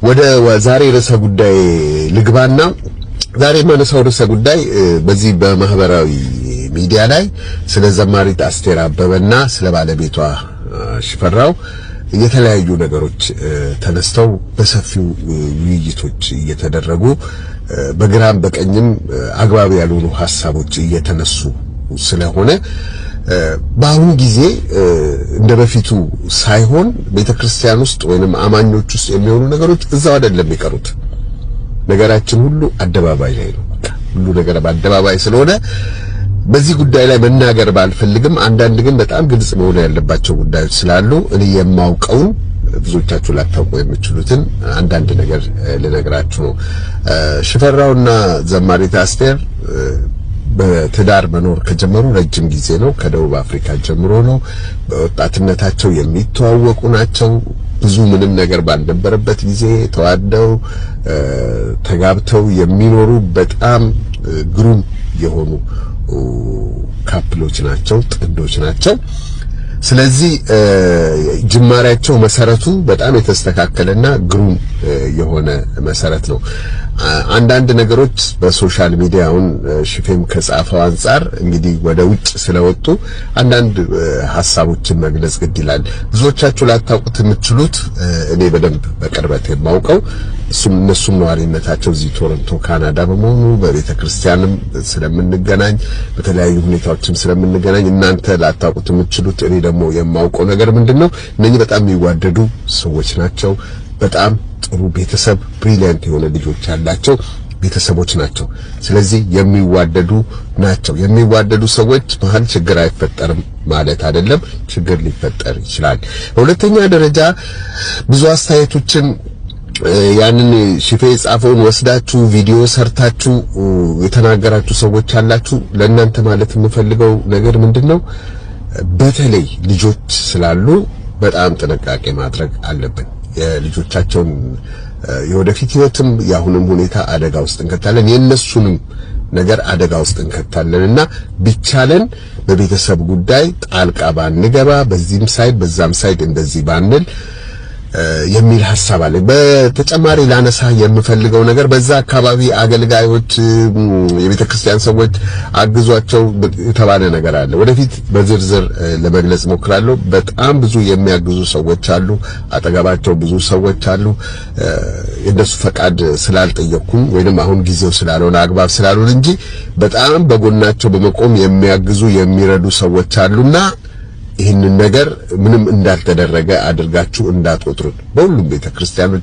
ወደ ዛሬ ርዕሰ ጉዳይ ልግባና ዛሬ የማነሳው ርዕሰ ጉዳይ በዚህ በማህበራዊ ሚዲያ ላይ ስለ ዘማሪት አስቴር አበበና ስለ ባለቤቷ ሽፈራው የተለያዩ ነገሮች ተነስተው በሰፊው ውይይቶች እየተደረጉ በግራም በቀኝም አግባብ ያልሆኑ ሐሳቦች እየተነሱ ስለሆነ በአሁኑ ጊዜ እንደበፊቱ ሳይሆን ቤተክርስቲያን ውስጥ ወይንም አማኞች ውስጥ የሚሆኑ ነገሮች እዛው አይደለም የሚቀሩት። ነገራችን ሁሉ አደባባይ ላይ ነው። ሁሉ ነገር በአደባባይ ስለሆነ በዚህ ጉዳይ ላይ መናገር ባልፈልግም አንዳንድ ግን በጣም ግልጽ መሆን ያለባቸው ጉዳዮች ስላሉ እኔ የማውቀውን ብዙዎቻችሁ ላታውቁ የምትችሉትን አንዳንድ ነገር ልነግራችሁ ነው። ሽፈራውና ዘማሪት አስቴር በትዳር መኖር ከጀመሩ ረጅም ጊዜ ነው። ከደቡብ አፍሪካ ጀምሮ ነው። በወጣትነታቸው የሚተዋወቁ ናቸው። ብዙ ምንም ነገር ባልነበረበት ጊዜ ተዋደው ተጋብተው የሚኖሩ በጣም ግሩም የሆኑ ካፕሎች ናቸው፣ ጥንዶች ናቸው። ስለዚህ ጅማሬያቸው መሰረቱ በጣም የተስተካከለና ግሩም የሆነ መሰረት ነው። አንዳንድ ነገሮች በሶሻል ሚዲያውን ሽፌም ከጻፈው አንፃር እንግዲህ ወደ ውጭ ስለወጡ አንዳንድ ሐሳቦችን መግለጽ ግድ ይላል። ብዙዎቻችሁ ላታውቁት የምትችሉት እኔ በደንብ በቅርበት የማውቀው እነሱም ነዋሪነታቸው እዚህ ቶሮንቶ ካናዳ በመሆኑ በቤተክርስቲያንም ስለምንገናኝ በተለያዩ ሁኔታዎችም ስለምንገናኝ እናንተ ላታውቁት የምትችሉት እኔ ደግሞ የማውቀው ነገር ምንድነው እነኚህ በጣም የሚዋደዱ ሰዎች ናቸው። በጣም ጥሩ ቤተሰብ ብሪሊያንት የሆነ ልጆች ያላቸው ቤተሰቦች ናቸው። ስለዚህ የሚዋደዱ ናቸው። የሚዋደዱ ሰዎች መሀል ችግር አይፈጠርም ማለት አይደለም። ችግር ሊፈጠር ይችላል። በሁለተኛ ደረጃ ብዙ አስተያየቶችን ያንን ሽፌ ጻፈውን ወስዳችሁ ቪዲዮ ሰርታችሁ የተናገራችሁ ሰዎች አላችሁ። ለእናንተ ማለት የምፈልገው ነገር ምንድነው በተለይ ልጆች ስላሉ በጣም ጥንቃቄ ማድረግ አለብን። የልጆቻቸውን የወደፊት ህይወትም ያሁንም ሁኔታ አደጋ ውስጥ እንከታለን፣ የነሱንም ነገር አደጋ ውስጥ እንከታለንና ቢቻለን በቤተሰብ ጉዳይ ጣልቃ ባንገባ፣ በዚህም ሳይድ በዛም ሳይድ እንደዚህ ባንል የሚል ሐሳብ አለ። በተጨማሪ ላነሳ የምፈልገው ነገር በዛ አካባቢ አገልጋዮች የቤተክርስቲያን ሰዎች አግዟቸው የተባለ ነገር አለ። ወደፊት በዝርዝር ለመግለጽ ሞክራለሁ። በጣም ብዙ የሚያግዙ ሰዎች አሉ፣ አጠገባቸው ብዙ ሰዎች አሉ። የነሱ ፈቃድ ስላልጠየቅኩም ወይንም አሁን ጊዜው ስላልሆነ አግባብ ስላልሆነ እንጂ በጣም በጎናቸው በመቆም የሚያግዙ የሚረዱ ሰዎች አሉና ይህንን ነገር ምንም እንዳልተደረገ አድርጋችሁ እንዳትቆጥሩት። በሁሉም ቤተክርስቲያኖች